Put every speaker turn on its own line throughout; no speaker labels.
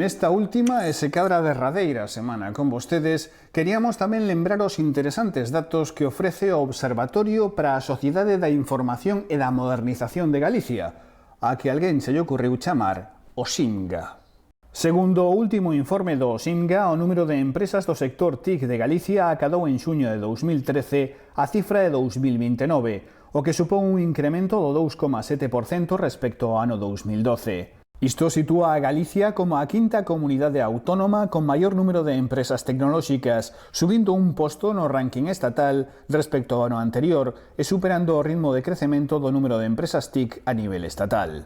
Nesta última e se cadra derradeira semana con vostedes, queríamos tamén lembrar os interesantes datos que ofrece o Observatorio para a Sociedade da Información e da Modernización de Galicia, a que alguén se lle ocurriu chamar o SIMGA. Segundo o último informe do SIMGA, o número de empresas do sector TIC de Galicia acadou en xuño de 2013 a cifra de 2029, o que supón un incremento do 2,7% respecto ao ano 2012. Isto sitúa a Galicia como a quinta comunidade autónoma con maior número de empresas tecnolóxicas, subindo un posto no ranking estatal respecto ao ano anterior e superando o ritmo de crecemento do número de empresas TIC a nivel estatal.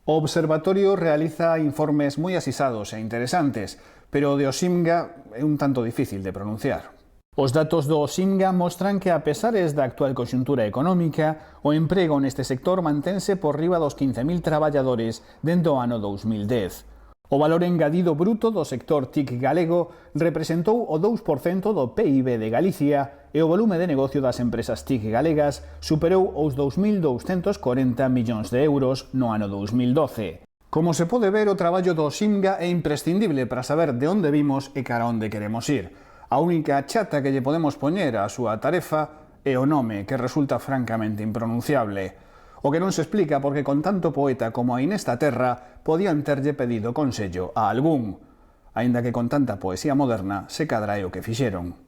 O Observatorio realiza informes moi asisados e interesantes, pero o de SIMGA é un tanto difícil de pronunciar. Os datos do SIMGA mostran que, a pesares da actual conxuntura económica, o emprego neste sector mantense por riba dos 15.000 traballadores dende o ano 2010. O valor engadido bruto do sector TIC galego representou o 2% do PIB de Galicia e o volume de negocio das empresas TIC galegas superou os 2.240 millóns de euros no ano 2012. Como se pode ver, o traballo do SIMGA é imprescindible para saber de onde vimos e cara onde queremos ir. A única chata que lle podemos poñer á súa tarefa é o nome, que resulta francamente impronunciable. O que non se explica porque con tanto poeta como hai nesta terra podían terlle pedido consello a algún, aínda que con tanta poesía moderna se cadra é o que fixeron.